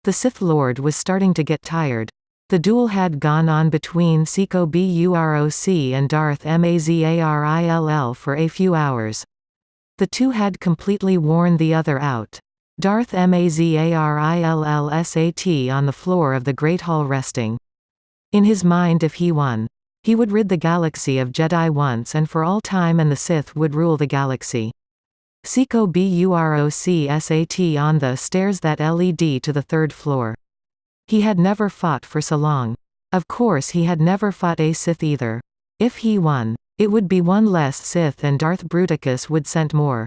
The Sith Lord was starting to get tired. The duel had gone on between Seiko Buroc and Darth Mazarill for a few hours. The two had completely worn the other out. Darth Mazarill sat on the floor of the Great Hall resting. In his mind, if he won, he would rid the galaxy of Jedi once and for all time, and the Sith would rule the galaxy. Seiko Buroc sat on the stairs that led to the third floor. He had never fought for so long. Of course he had never fought a Sith either. If he won, it would be one less Sith and Darth Bruticus would send more.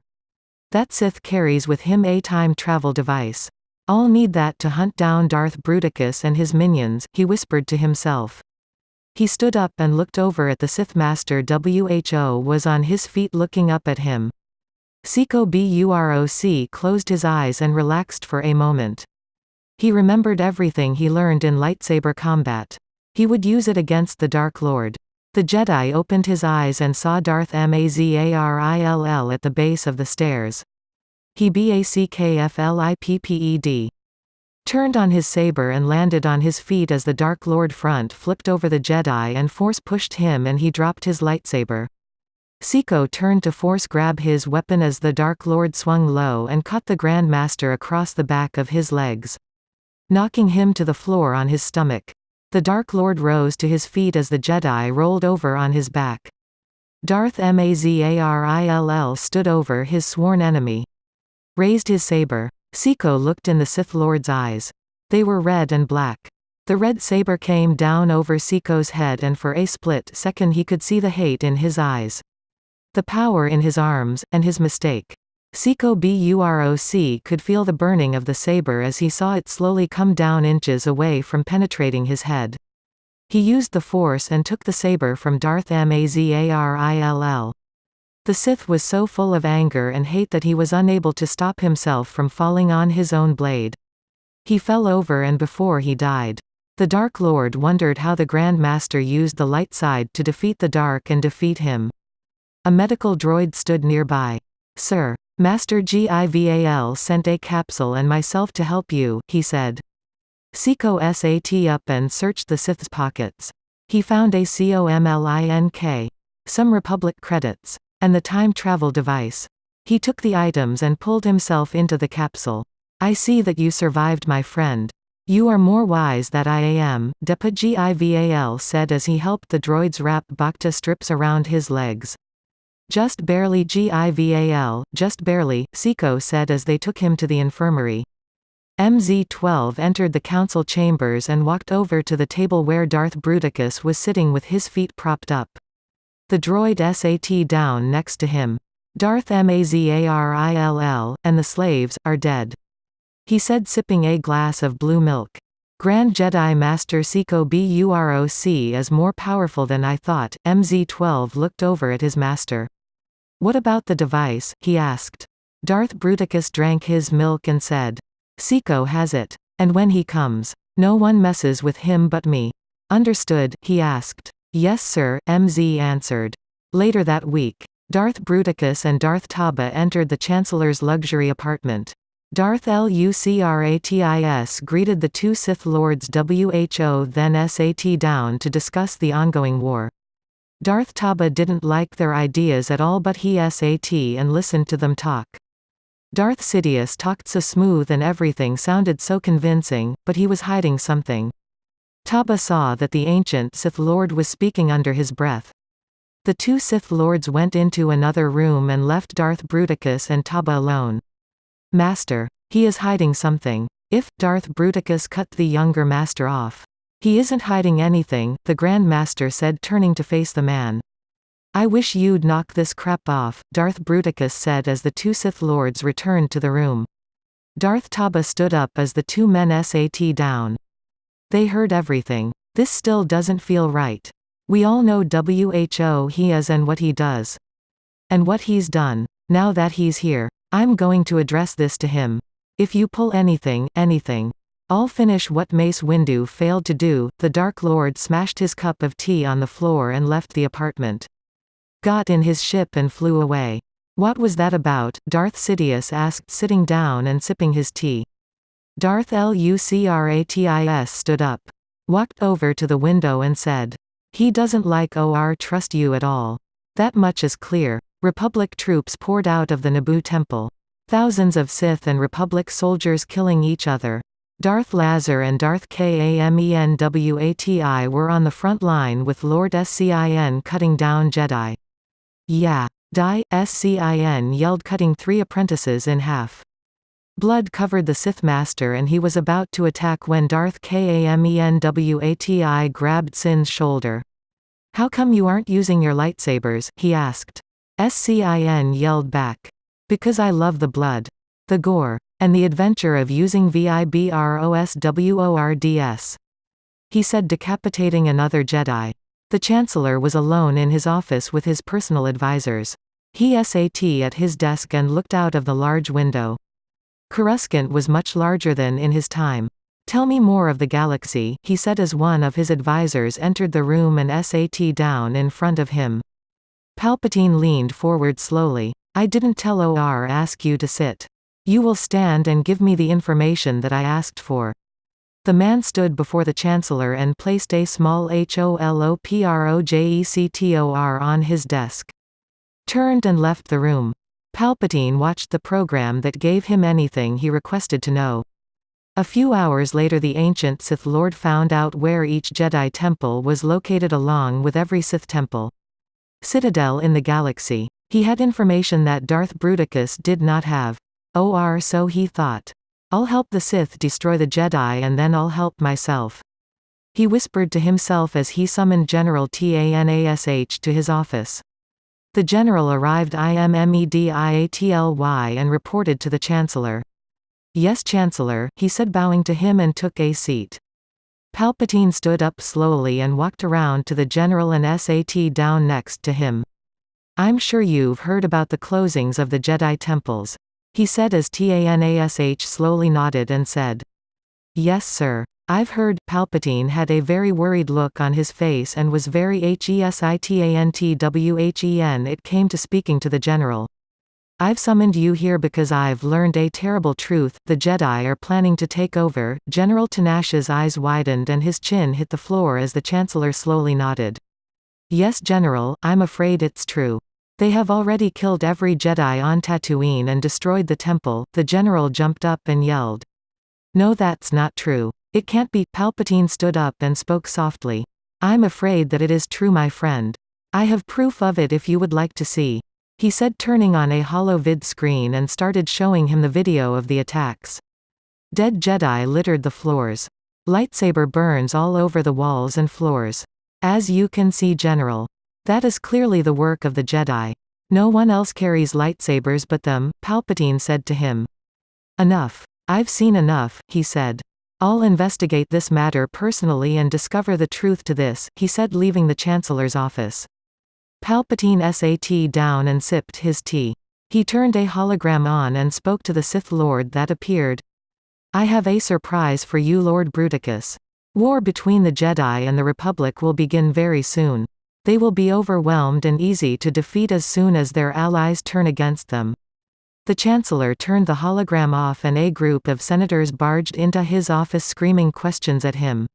That Sith carries with him a time travel device. I'll need that to hunt down Darth Bruticus and his minions, he whispered to himself. He stood up and looked over at the Sith Master. Who was on his feet looking up at him. Seiko Buroc closed his eyes and relaxed for a moment. He remembered everything he learned in lightsaber combat. He would use it against the Dark Lord. The Jedi opened his eyes and saw Darth Mazarill at the base of the stairs. He backflipped, turned on his saber and landed on his feet as the Dark Lord front flipped over the Jedi and force pushed him and he dropped his lightsaber. Seiko turned to force grab his weapon as the Dark Lord swung low and caught the Grand Master across the back of his legs, knocking him to the floor on his stomach. The Dark Lord rose to his feet as the Jedi rolled over on his back. Darth Mazarill stood over his sworn enemy, raised his saber. Seiko looked in the Sith Lord's eyes. They were red and black. The red saber came down over Seiko's head and for a split second he could see the hate in his eyes, the power in his arms, and his mistake. Seiko Buroc could feel the burning of the saber as he saw it slowly come down inches away from penetrating his head. He used the force and took the saber from Darth Mazarill. The Sith was so full of anger and hate that he was unable to stop himself from falling on his own blade. He fell over, and before he died, the Dark Lord wondered how the Grand Master used the light side to defeat the dark and defeat him. A medical droid stood nearby. "Sir, Master Gival sent a capsule and myself to help you," he said. Seiko sat up and searched the Sith's pockets. He found a comlink, some Republic credits, and the time travel device. He took the items and pulled himself into the capsule. "I see that you survived, my friend. You are more wise than I am," Depa Gival said as he helped the droids wrap bacta strips around his legs. "Just barely, Gival, just barely," Seiko said as they took him to the infirmary. MZ-12 entered the council chambers and walked over to the table where Darth Bruticus was sitting with his feet propped up. The droid sat down next to him. "Darth Mazarill, and the slaves, are dead," he said, sipping a glass of blue milk. "Grand Jedi Master Seiko Buroc is more powerful than I thought." MZ-12 looked over at his master. "What about the device?" he asked. Darth Bruticus drank his milk and said, "Seiko has it. And when he comes, no one messes with him but me." "Understood?" he asked. "Yes sir," MZ answered. Later that week, Darth Bruticus and Darth Taba entered the Chancellor's luxury apartment. Darth Lucratis greeted the two Sith Lords. Who then sat down to discuss the ongoing war. Darth Taba didn't like their ideas at all, but he sat and listened to them talk. Darth Sidious talked so smooth and everything sounded so convincing, but he was hiding something. Taba saw that the ancient Sith Lord was speaking under his breath. The two Sith Lords went into another room and left Darth Bruticus and Taba alone. "Master, he is hiding something." Darth Bruticus cut the younger master off. "He isn't hiding anything," the Grand Master said, turning to face the man. "I wish you'd knock this crap off," Darth Bruticus said as the two Sith Lords returned to the room. Darth Taba stood up as the two men sat down. "They heard everything. This still doesn't feel right. We all know who he is and what he does. And what he's done. Now that he's here, I'm going to address this to him. If you pull anything, I'll finish what Mace Windu failed to do." The Dark Lord smashed his cup of tea on the floor and left the apartment. "Got in his ship and flew away." "What was that about?" Darth Sidious asked, sitting down and sipping his tea. Darth Lucratis stood up. Walked over to the window and said. He doesn't like or trust you at all. That much is clear. Republic troops poured out of the Naboo temple. Thousands of Sith and Republic soldiers killing each other. Darth Lazar and Darth Kamenwati were on the front line with Lord Scin cutting down Jedi. Yeah. Die, Scin yelled, cutting 3 apprentices in half. Blood covered the Sith Master and he was about to attack when Darth Kamenwati grabbed Sin's shoulder. How come you aren't using your lightsabers, he asked. Scin yelled back. Because I love the blood. The gore. And the adventure of using vibroswords. He said, decapitating another Jedi. The Chancellor was alone in his office with his personal advisors. He sat at his desk and looked out of the large window. Coruscant was much larger than in his time. Tell me more of the galaxy, he said as one of his advisors entered the room and sat down in front of him. Palpatine leaned forward slowly. I didn't tell or ask you to sit. You will stand and give me the information that I asked for. The man stood before the Chancellor and placed a small holoprojector on his desk. Turned and left the room. Palpatine watched the program that gave him anything he requested to know. A few hours later, the ancient Sith Lord found out where each Jedi temple was located along with every Sith temple. Citadel in the galaxy. He had information that Darth Bruticus did not have. Or so he thought. I'll help the Sith destroy the Jedi and then I'll help myself. He whispered to himself as he summoned General Tanash to his office. The general arrived immediately and reported to the Chancellor. Yes, Chancellor, he said, bowing to him and took a seat. Palpatine stood up slowly and walked around to the general and sat down next to him. I'm sure you've heard about the closings of the Jedi temples, he said as Tanash slowly nodded and said. Yes, sir. I've heard. Palpatine had a very worried look on his face and was very hesitantwhen it came to speaking to the general. I've summoned you here because I've learned a terrible truth. The Jedi are planning to take over. General Tanash's eyes widened and his chin hit the floor as the Chancellor slowly nodded. Yes, General, I'm afraid it's true. They have already killed every Jedi on Tatooine and destroyed the temple. The general jumped up and yelled. No, that's not true. It can't be. Palpatine stood up and spoke softly. I'm afraid that it is true, my friend. I have proof of it if you would like to see, he said, turning on a holo-vid screen and started showing him the video of the attacks. Dead Jedi littered the floors. Lightsaber burns all over the walls and floors. As you can see, General. That is clearly the work of the Jedi. No one else carries lightsabers but them, Palpatine said to him. Enough. I've seen enough, he said. I'll investigate this matter personally and discover the truth to this, he said, leaving the Chancellor's office. Palpatine sat down and sipped his tea. He turned a hologram on and spoke to the Sith Lord that appeared. I have a surprise for you, Lord Bruticus. War between the Jedi and the Republic will begin very soon. They will be overwhelmed and easy to defeat as soon as their allies turn against them. The Chancellor turned the hologram off and a group of senators barged into his office screaming questions at him.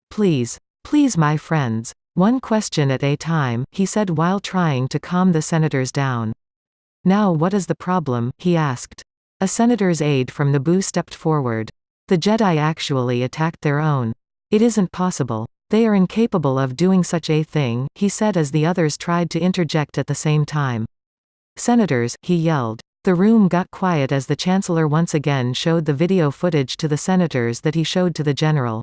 Please, my friends. One question at a time, he said while trying to calm the senators down. Now what is the problem, he asked. A senator's aide from Naboo stepped forward. The Jedi actually attacked their own. It isn't possible. They are incapable of doing such a thing, he said as the others tried to interject at the same time. Senators, he yelled. The room got quiet as the Chancellor once again showed the video footage to the senators that he showed to the general.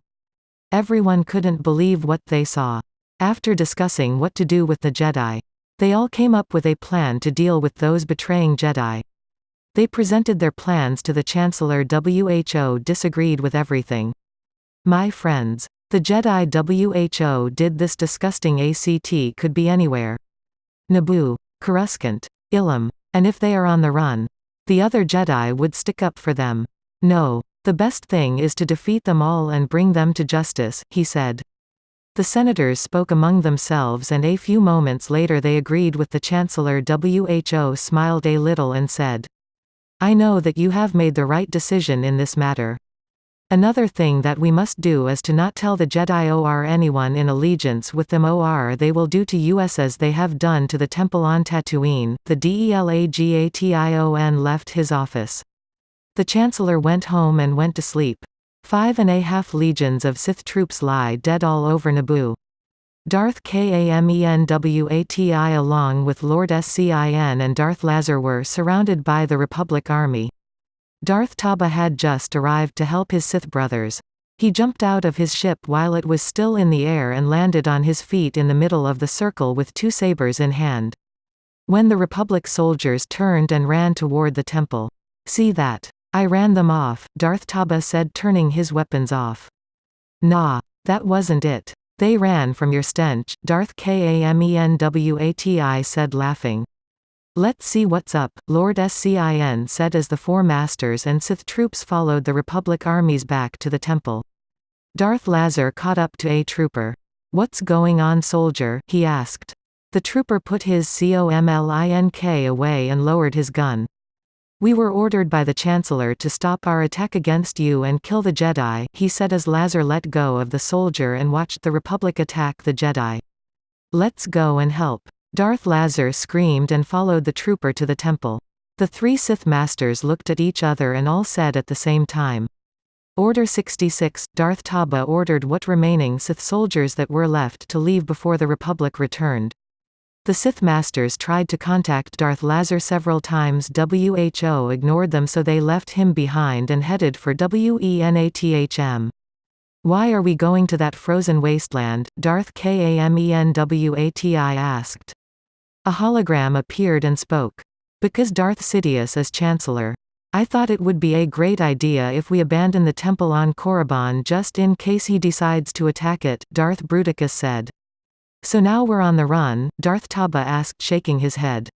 Everyone couldn't believe what they saw. After discussing what to do with the Jedi, they all came up with a plan to deal with those betraying Jedi. They presented their plans to the Chancellor. Who disagreed with everything. My friends. The Jedi. Who did this disgusting act could be anywhere. Naboo, Coruscant, Ilum. And if they are on the run, the other Jedi would stick up for them. No. The best thing is to defeat them all and bring them to justice, he said. The senators spoke among themselves and a few moments later they agreed with the Chancellor. Who smiled a little and said. I know that you have made the right decision in this matter. Another thing that we must do is to not tell the Jedi or anyone in allegiance with them or they will do to us as they have done to the temple on Tatooine." The Delagation left his office. The Chancellor went home and went to sleep. 5.5 legions of Sith troops lie dead all over Naboo. Darth Kamenwati along with Lord Scin and Darth Lazar were surrounded by the Republic army. Darth Taba had just arrived to help his Sith brothers. He jumped out of his ship while it was still in the air and landed on his feet in the middle of the circle with 2 sabers in hand. When the Republic soldiers turned and ran toward the temple. "See that? I ran them off," Darth Taba said, turning his weapons off. "Nah, that wasn't it. They ran from your stench," Darth Kamenwati said, laughing. "Let's see what's up," Lord Scin said as the 4 masters and Sith troops followed the Republic armies back to the temple. Darth Lazar caught up to a trooper. "What's going on, soldier?" he asked. The trooper put his comlink away and lowered his gun. "We were ordered by the Chancellor to stop our attack against you and kill the Jedi," he said as Lazar let go of the soldier and watched the Republic attack the Jedi. "Let's go and help." Darth Lazar screamed and followed the trooper to the temple. The 3 Sith masters looked at each other and all said at the same time, "Order 66, Darth Taba ordered what remaining Sith soldiers that were left to leave before the Republic returned. The Sith masters tried to contact Darth Lazar several times. WHO ignored them, so they left him behind and headed for Wenathm. "Why are we going to that frozen wasteland?" Darth Kamenwati asked. A hologram appeared and spoke. "Because Darth Sidious is Chancellor. I thought it would be a great idea if we abandon the temple on Korriban just in case he decides to attack it," Darth Bruticus said. "So now we're on the run?" Darth Taba asked, shaking his head.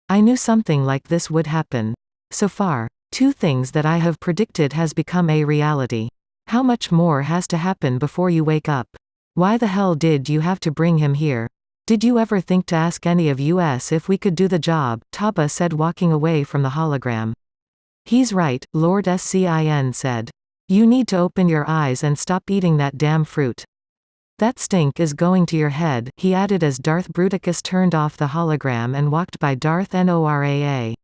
"I knew something like this would happen. So far, 2 things that I have predicted has become a reality. How much more has to happen before you wake up? Why the hell did you have to bring him here? Did you ever think to ask any of us if we could do the job?" Taba said, walking away from the hologram. "He's right," Lord Scin said. "You need to open your eyes and stop eating that damn fruit. That stink is going to your head," he added as Darth Bruticus turned off the hologram and walked by Darth Noraa.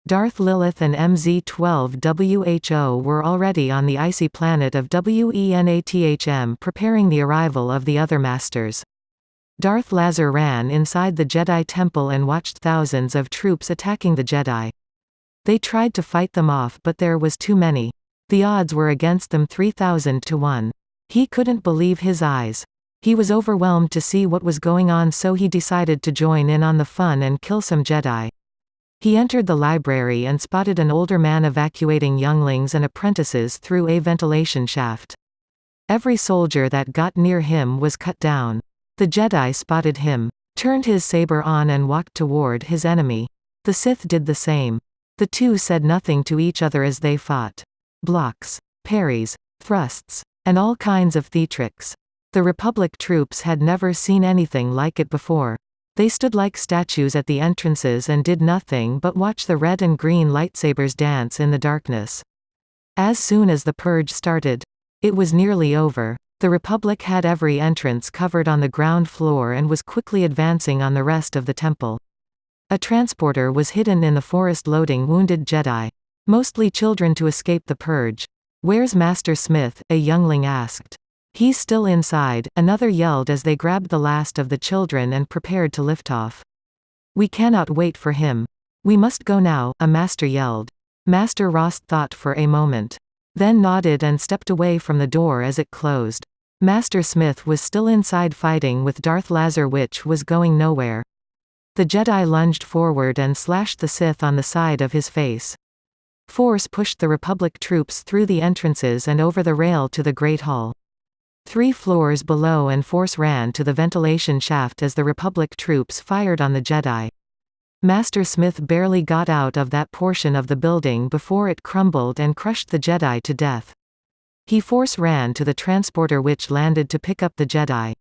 Darth Lilith and MZ-12 were already on the icy planet of Wenathm preparing the arrival of the other masters. Darth Lazar ran inside the Jedi Temple and watched thousands of troops attacking the Jedi. They tried to fight them off, but there was too many. The odds were against them, 3,000 to 1. He couldn't believe his eyes. He was overwhelmed to see what was going on, so he decided to join in on the fun and kill some Jedi. He entered the library and spotted an older man evacuating younglings and apprentices through a ventilation shaft. Every soldier that got near him was cut down. The Jedi spotted him, turned his saber on and walked toward his enemy. The Sith did the same. The 2 said nothing to each other as they fought. Blocks, parries, thrusts, and all kinds of theatrics. The Republic troops had never seen anything like it before. They stood like statues at the entrances and did nothing but watch the red and green lightsabers dance in the darkness. As soon as the purge started, it was nearly over. The Republic had every entrance covered on the ground floor and was quickly advancing on the rest of the temple. A transporter was hidden in the forest loading wounded Jedi, mostly children, to escape the purge. "Where's Master Smith?" a youngling asked. "He's still inside," another yelled as they grabbed the last of the children and prepared to lift off. "We cannot wait for him. We must go now," a master yelled. Master Rost thought for a moment, then nodded and stepped away from the door as it closed. Master Smith was still inside fighting with Darth Lazar, which was going nowhere. The Jedi lunged forward and slashed the Sith on the side of his face. Force pushed the Republic troops through the entrances and over the rail to the Great Hall. 3 floors below, and Force ran to the ventilation shaft as the Republic troops fired on the Jedi. Master Smith barely got out of that portion of the building before it crumbled and crushed the Jedi to death. He force ran to the transporter which landed to pick up the Jedi.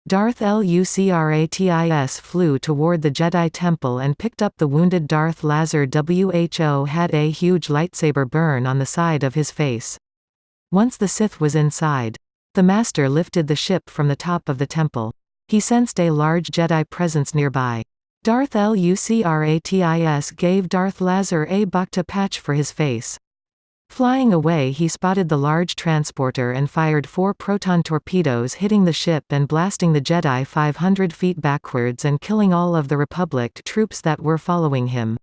Darth Lucratis flew toward the Jedi Temple and picked up the wounded Darth Lazar. Who had a huge lightsaber burn on the side of his face. Once the Sith was inside, the Master lifted the ship from the top of the temple. He sensed a large Jedi presence nearby. Darth Lukratis gave Darth Lazar a Bacta patch for his face. Flying away, he spotted the large transporter and fired 4 proton torpedoes, hitting the ship and blasting the Jedi 500 feet backwards and killing all of the Republic troops that were following him.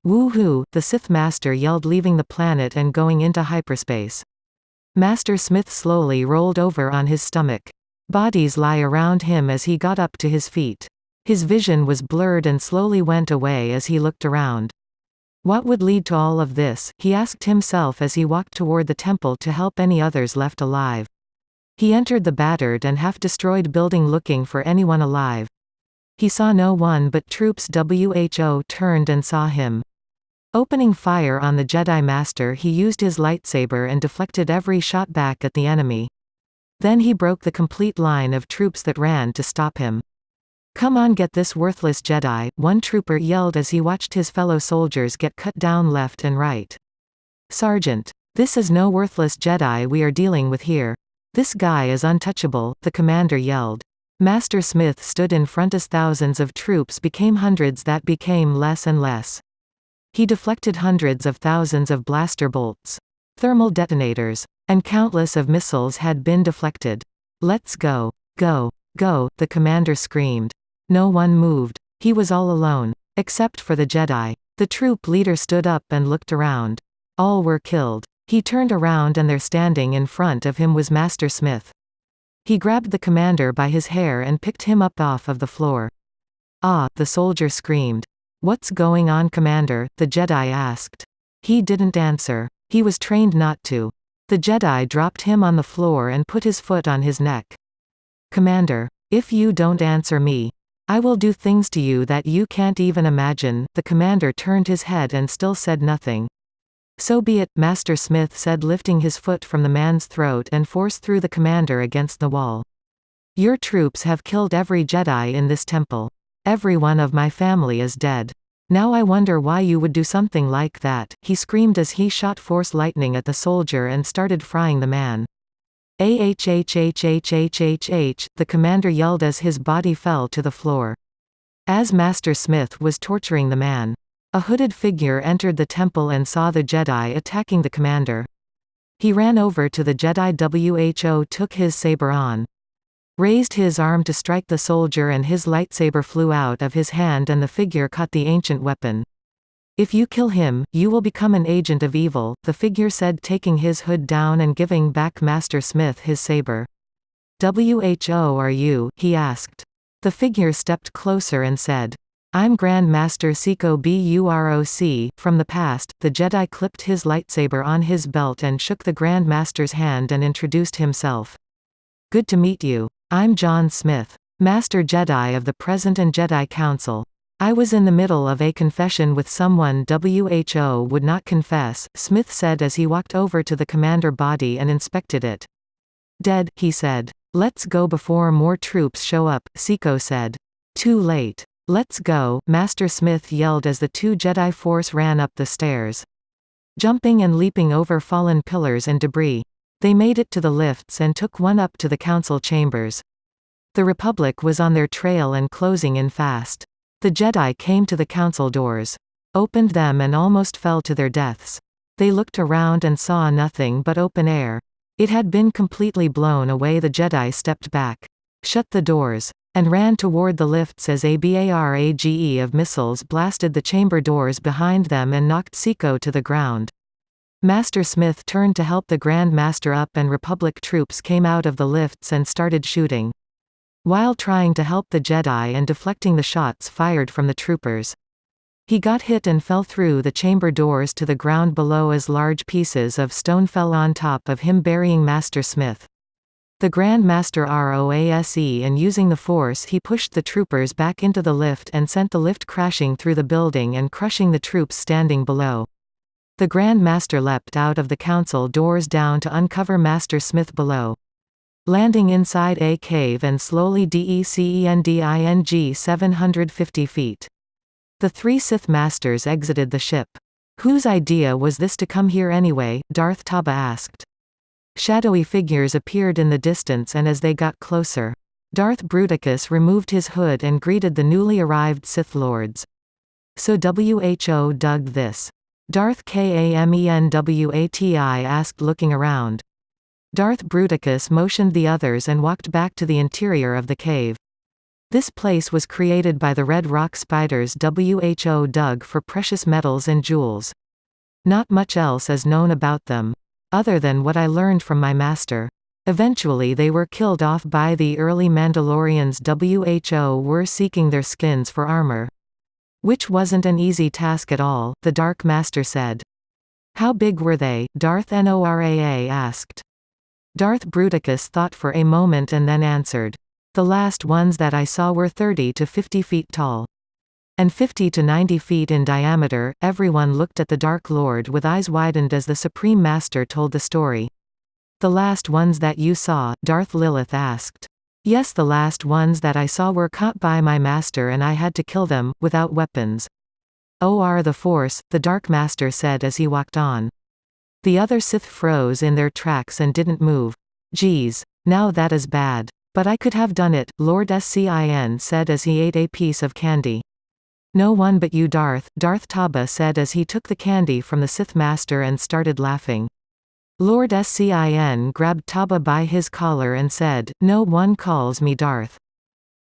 Woohoo! The Sith Master yelled, leaving the planet and going into hyperspace. Master Smith slowly rolled over on his stomach. Bodies lie around him as he got up to his feet. His vision was blurred and slowly went away as he looked around. What would lead to all of this, he asked himself as he walked toward the temple to help any others left alive. He entered the battered and half-destroyed building looking for anyone alive. He saw no one but troops. Who turned and saw him. Opening fire on the Jedi Master, he used his lightsaber and deflected every shot back at the enemy. Then he broke the complete line of troops that ran to stop him. "Come on, get this worthless Jedi," one trooper yelled as he watched his fellow soldiers get cut down left and right. "Sergeant, this is no worthless Jedi we are dealing with here. This guy is untouchable," the commander yelled. Master Smith stood in front as thousands of troops became hundreds that became less and less. He deflected hundreds of thousands of blaster bolts, thermal detonators, and countless of missiles had been deflected. "Let's go, go, go," the commander screamed. No one moved. He was all alone. Except for the Jedi. The troop leader stood up and looked around. All were killed. He turned around and there standing in front of him was Master Smith. He grabbed the commander by his hair and picked him up off of the floor. "Ah!" the soldier screamed. "What's going on, Commander?" the Jedi asked. He didn't answer. He was trained not to. The Jedi dropped him on the floor and put his foot on his neck. "Commander, if you don't answer me, I will do things to you that you can't even imagine." The commander turned his head and still said nothing. "So be it," Master Smith said, lifting his foot from the man's throat and forced through the commander against the wall. "Your troops have killed every Jedi in this temple. Every one of my family is dead. Now I wonder why you would do something like that," he screamed as he shot force lightning at the soldier and started frying the man. "Ahhhhhhhh," the commander yelled as his body fell to the floor. As Master Smith was torturing the man, a hooded figure entered the temple and saw the Jedi attacking the commander. He ran over to the Jedi. Who took his saber on, raised his arm to strike the soldier, and his lightsaber flew out of his hand and the figure caught the ancient weapon. "If you kill him, you will become an agent of evil," the figure said, taking his hood down and giving back Master Smith his saber. "Who are you?" he asked. The figure stepped closer and said, "I'm Grand Master Seiko Buroc, from the past." The Jedi clipped his lightsaber on his belt and shook the Grand Master's hand and introduced himself. "Good to meet you. I'm John Smith, Master Jedi of the present and Jedi Council. I was in the middle of a confession with someone Who would not confess," Smith said as he walked over to the commander body and inspected it. "Dead," he said. "Let's go before more troops show up," Seiko said. "Too late. Let's go," Master Smith yelled as the 2 Jedi Force ran up the stairs. Jumping and leaping over fallen pillars and debris, they made it to the lifts and took one up to the council chambers. The Republic was on their trail and closing in fast. The Jedi came to the council doors, opened them and almost fell to their deaths. They looked around and saw nothing but open air. It had been completely blown away. The Jedi stepped back, shut the doors, and ran toward the lifts as a barrage of missiles blasted the chamber doors behind them and knocked Seiko to the ground. Master Smith turned to help the Grand Master up and Republic troops came out of the lifts and started shooting. While trying to help the Jedi and deflecting the shots fired from the troopers, he got hit and fell through the chamber doors to the ground below as large pieces of stone fell on top of him, burying Master Smith. The Grand Master ROASE, and using the Force he pushed the troopers back into the lift and sent the lift crashing through the building and crushing the troops standing below. The Grand Master leapt out of the council doors down to uncover Master Smith below, landing inside a cave and slowly descending 750 feet. The 3 Sith Masters exited the ship. "Whose idea was this to come here anyway?" Darth Taba asked. Shadowy figures appeared in the distance, and as they got closer, Darth Bruticus removed his hood and greeted the newly arrived Sith Lords. "So who dug this?" Darth Kamenwati asked, looking around. Darth Bruticus motioned the others and walked back to the interior of the cave. "This place was created by the red rock spiders who dug for precious metals and jewels. Not much else is known about them, other than what I learned from my master. Eventually they were killed off by the early Mandalorians who were seeking their skins for armor. Which wasn't an easy task at all," the Dark Master said. "How big were they?" Darth Noraa asked. Darth Bruticus thought for a moment and then answered. "The last ones that I saw were 30 to 50 feet tall. And 50 to 90 feet in diameter." Everyone looked at the Dark Lord with eyes widened as the Supreme Master told the story. "The last ones that you saw?" Darth Lilith asked. "Yes, the last ones that I saw were caught by my master and I had to kill them, without weapons." "Or the Force," the Dark Master said as he walked on. The other Sith froze in their tracks and didn't move. "Geez. Now that is bad. But I could have done it," Lord Scin said as he ate a piece of candy. "No one but you, Darth," Darth Taba said as he took the candy from the Sith Master and started laughing. Lord Scin grabbed Taba by his collar and said, "No one calls me Darth.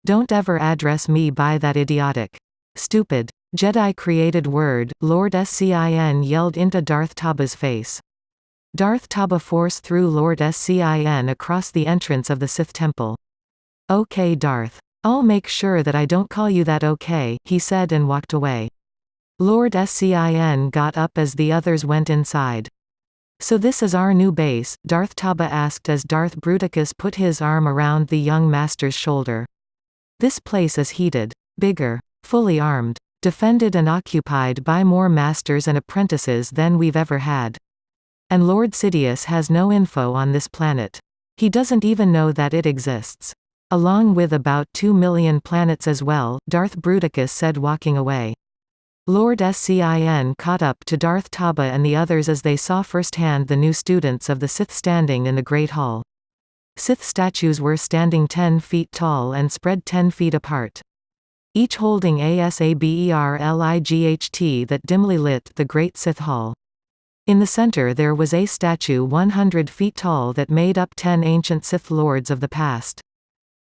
Don't ever address me by that idiotic, stupid, Jedi-created word," Lord Scin yelled into Darth Taba's face. Darth Taba forced through Lord Scin across the entrance of the Sith Temple. "Okay, Darth. I'll make sure that I don't call you that, okay," he said and walked away. Lord Scin got up as the others went inside. "So this is our new base?" Darth Taba asked as Darth Bruticus put his arm around the young master's shoulder. "This place is heated, bigger, fully armed, defended and occupied by more masters and apprentices than we've ever had. And Lord Sidious has no info on this planet. He doesn't even know that it exists. Along with about 2 million planets as well," Darth Bruticus said, walking away. Lord Scin caught up to Darth Taba and the others as they saw firsthand the new students of the Sith standing in the Great Hall. Sith statues were standing 10 feet tall and spread 10 feet apart, each holding a saberlight that dimly lit the Great Sith Hall. In the center there was a statue 100 feet tall that made up 10 ancient Sith Lords of the past.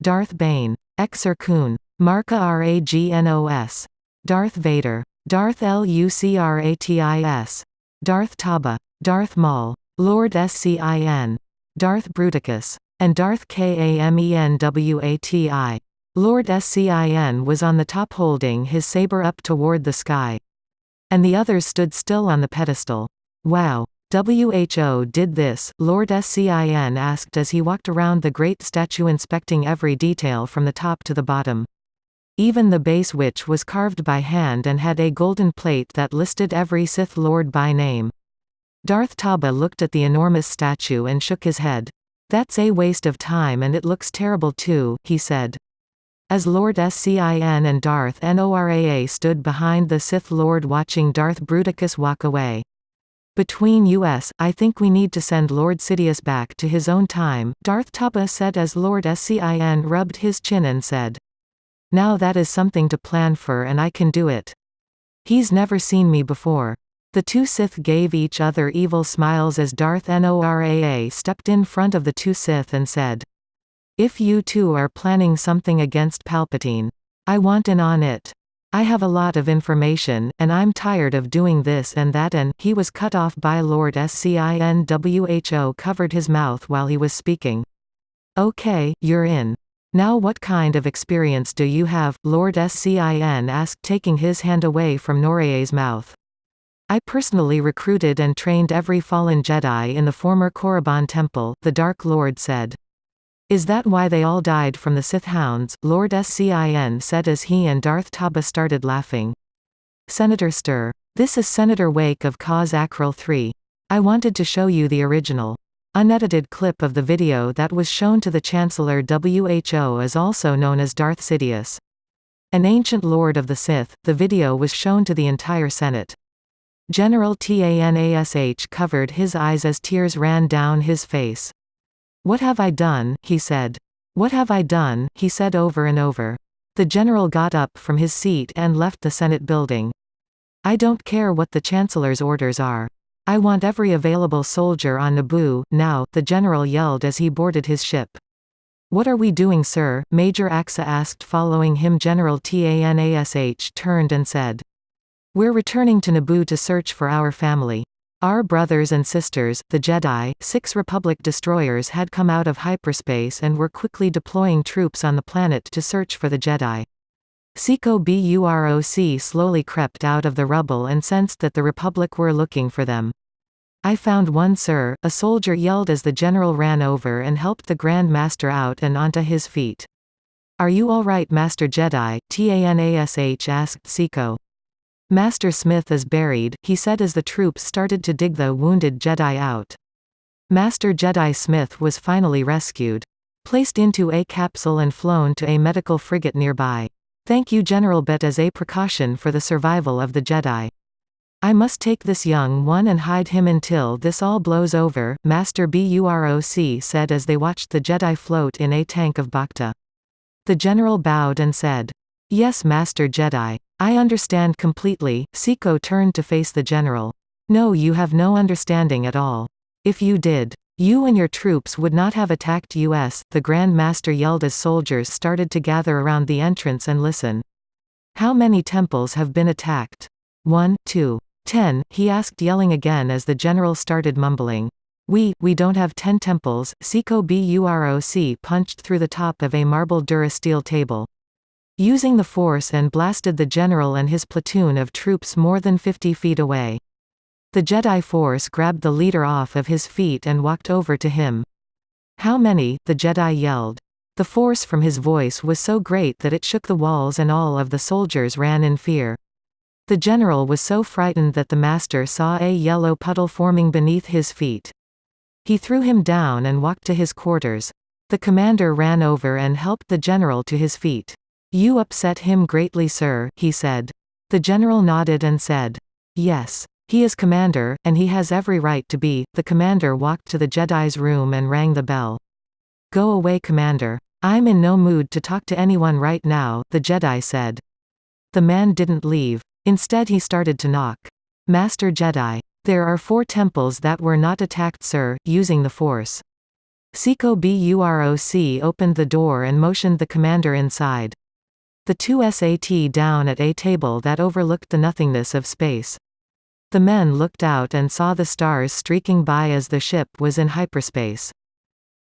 Darth Bane, Exar Kun, Marka Ragnos, Darth Vader, Darth Lucratis, Darth Taba, Darth Maul, Lord Scin, Darth Bruticus, and Darth Kamenwati. Lord Scin was on the top holding his saber up toward the sky. And the others stood still on the pedestal. "Wow. Who did this?" Lord Scin asked as he walked around the great statue inspecting every detail from the top to the bottom. Even the base, which was carved by hand and had a golden plate that listed every Sith Lord by name. Darth Taba looked at the enormous statue and shook his head. "That's a waste of time and it looks terrible too," he said. As Lord Scin and Darth Noraa stood behind the Sith Lord watching Darth Bruticus walk away. "Between us, I think we need to send Lord Sidious back to his own time," Darth Taba said as Lord Scin rubbed his chin and said. "Now that is something to plan for and I can do it. He's never seen me before." The two Sith gave each other evil smiles as Darth Noraa stepped in front of the two Sith and said, "If you two are planning something against Palpatine, I want in on it. I have a lot of information, and I'm tired of doing this and that," and he was cut off by Lord Scin. Who covered his mouth while he was speaking. "Okay, you're in. Now what kind of experience do you have?" Lord Scin asked, taking his hand away from Noraa's mouth. "I personally recruited and trained every fallen Jedi in the former Korriban Temple," the Dark Lord said. "Is that why they all died from the Sith Hounds?" Lord Scin said as he and Darth Taba started laughing. "Senator Stir. This is Senator Wake of Cause Acral 3. I wanted to show you the original, unedited clip of the video that was shown to the Chancellor. Who is also known as Darth Sidious, an ancient lord of the Sith. The video was shown to the entire Senate. General Tanash covered his eyes as tears ran down his face. "What have I done?" he said. "What have I done?" he said over and over. The general got up from his seat and left the Senate building. "I don't care what the Chancellor's orders are. I want every available soldier on Naboo, now," the general yelled as he boarded his ship. "What are we doing, sir?" Major Axa asked. Following him, General Tanash turned and said, "We're returning to Naboo to search for our family. Our brothers and sisters, the Jedi." 6 Republic destroyers had come out of hyperspace and were quickly deploying troops on the planet to search for the Jedi. Seiko Buroc slowly crept out of the rubble and sensed that the Republic were looking for them. "I found one, sir," a soldier yelled as the general ran over and helped the Grand Master out and onto his feet. "Are you all right, Master Jedi?" Tanash asked Seiko. "Master Smith is buried," he said as the troops started to dig the wounded Jedi out. Master Jedi Smith was finally rescued. Placed into a capsule and flown to a medical frigate nearby. "Thank you, General, but as a precaution for the survival of the Jedi. I must take this young one and hide him until this all blows over," Master Buroc said as they watched the Jedi float in a tank of Bacta. The general bowed and said, "Yes, Master Jedi. I understand completely." Seiko turned to face the general. "No, you have no understanding at all. If you did, you and your troops would not have attacked us," the Grand Master yelled as soldiers started to gather around the entrance and listen. "How many temples have been attacked? 1, 2, 10, he asked, yelling again as the general started mumbling. We don't have 10 temples." Seiko Buroc punched through the top of a marble durasteel table. Using the force and blasted the general and his platoon of troops more than 50 feet away. The Jedi Force grabbed the leader off of his feet and walked over to him. "How many?" the Jedi yelled. The force from his voice was so great that it shook the walls and all of the soldiers ran in fear. The general was so frightened that the master saw a yellow puddle forming beneath his feet. He threw him down and walked to his quarters. The commander ran over and helped the general to his feet. "You upset him greatly, sir," he said. The general nodded and said, "Yes. He is commander, and he has every right to be." The commander walked to the Jedi's room and rang the bell. "Go away, Commander. I'm in no mood to talk to anyone right now," the Jedi said. The man didn't leave. Instead he started to knock. "Master Jedi. There are 4 temples that were not attacked, sir, using the Force." Seiko Buroc opened the door and motioned the commander inside. The 2 sat down at a table that overlooked the nothingness of space. The men looked out and saw the stars streaking by as the ship was in hyperspace.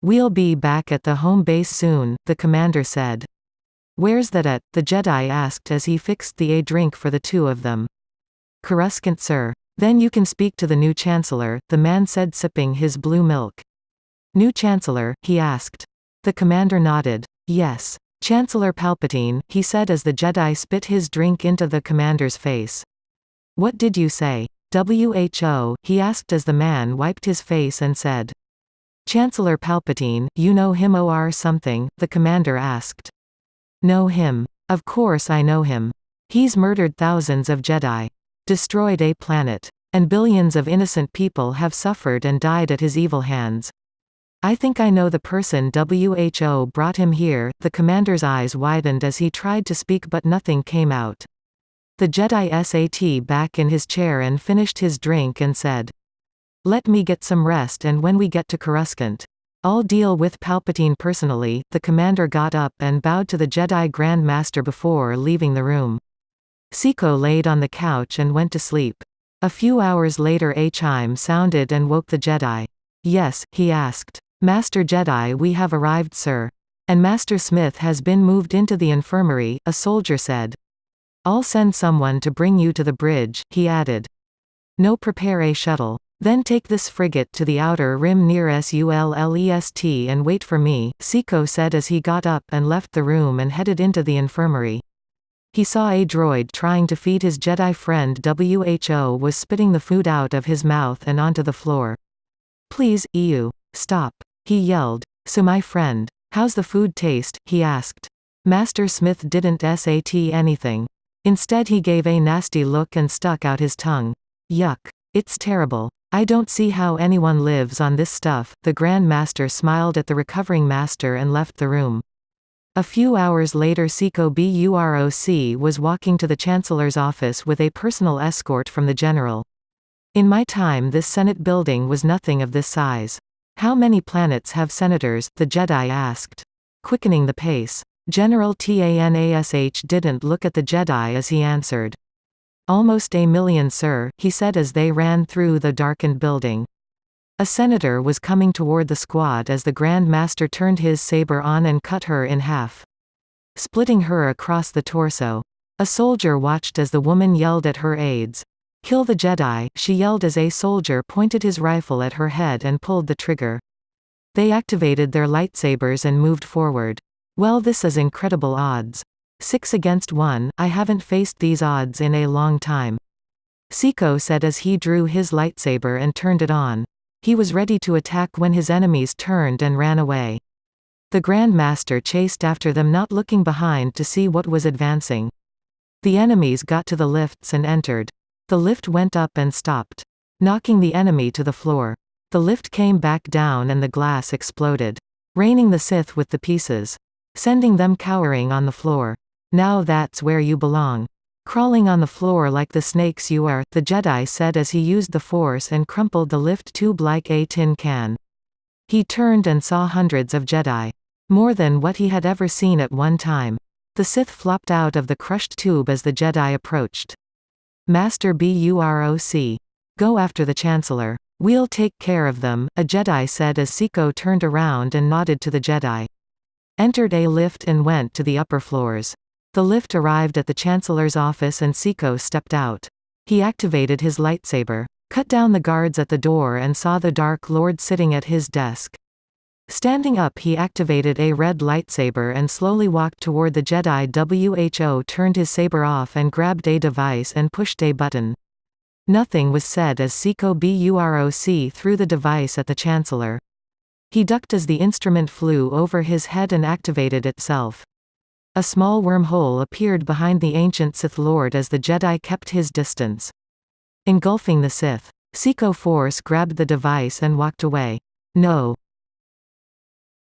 "We'll be back at the home base soon," the commander said. "Where's that at?" the Jedi asked as he fixed the drink for the 2 of them. "Coruscant, sir." "Then you can speak to the new Chancellor," the man said, sipping his blue milk. "New Chancellor?" he asked. The commander nodded. "Yes. Chancellor Palpatine," he said as the Jedi spit his drink into the commander's face. "What did you say? WHO?" he asked as the man wiped his face and said. "Chancellor Palpatine, you know him or something?" the commander asked. "Know him? Of course I know him. He's murdered thousands of Jedi. Destroyed a planet. And billions of innocent people have suffered and died at his evil hands. I think I know the person WHO brought him here." The commander's eyes widened as he tried to speak but nothing came out. The Jedi sat back in his chair and finished his drink and said, "Let me get some rest, and when we get to Coruscant, I'll deal with Palpatine personally." The commander got up and bowed to the Jedi Grand Master before leaving the room. Seiko laid on the couch and went to sleep. A few hours later a chime sounded and woke the Jedi. "Yes?" he asked. "Master Jedi, we have arrived, sir. And Master Smith has been moved into the infirmary," a soldier said. "I'll send someone to bring you to the bridge," he added. "No, prepare a shuttle. Then take this frigate to the outer rim near Sulest and wait for me," Seiko said as he got up and left the room and headed into the infirmary. He saw a droid trying to feed his Jedi friend. WHO was spitting the food out of his mouth and onto the floor. "Please, EU. Stop," he yelled. "So my friend, how's the food taste?" he asked. Master Smith didn't sat anything. Instead he gave a nasty look and stuck out his tongue. Yuck. It's terrible. I don't see how anyone lives on this stuff. The Grand Master smiled at the recovering master and left the room. A few hours later, Seiko Buroc was walking to the Chancellor's office with a personal escort from the general. In my time, this Senate building was nothing of this size. How many planets have senators? The Jedi asked. Quickening the pace. General Tanash didn't look at the Jedi as he answered. Almost 1,000,000, sir, he said as they ran through the darkened building. A senator was coming toward the squad as the Grand Master turned his saber on and cut her in half, splitting her across the torso. A soldier watched as the woman yelled at her aides. "Kill the Jedi," she yelled as a soldier pointed his rifle at her head and pulled the trigger. They activated their lightsabers and moved forward. Well, this is incredible odds. 6 against 1, I haven't faced these odds in a long time. Seiko said as he drew his lightsaber and turned it on. He was ready to attack when his enemies turned and ran away. The Grand Master chased after them, not looking behind to see what was advancing. The enemies got to the lifts and entered. The lift went up and stopped, knocking the enemy to the floor. The lift came back down and the glass exploded, raining the Sith with the pieces, sending them cowering on the floor. Now that's where you belong. Crawling on the floor like the snakes you are, the Jedi said as he used the Force and crumpled the lift tube like a tin can. He turned and saw hundreds of Jedi. More than what he had ever seen at one time. The Sith flopped out of the crushed tube as the Jedi approached. Master Buroc. Go after the Chancellor. We'll take care of them, a Jedi said as Seiko turned around and nodded to the Jedi. Entered a lift and went to the upper floors. The lift arrived at the Chancellor's office and Seiko stepped out. He activated his lightsaber, cut down the guards at the door and saw the Dark Lord sitting at his desk. Standing up, he activated a red lightsaber and slowly walked toward the Jedi. Who turned his saber off and grabbed a device and pushed a button. Nothing was said as Seiko Buroc threw the device at the Chancellor. He ducked as the instrument flew over his head and activated itself. A small wormhole appeared behind the ancient Sith Lord as the Jedi kept his distance. Engulfing the Sith, Seiko Force grabbed the device and walked away. No.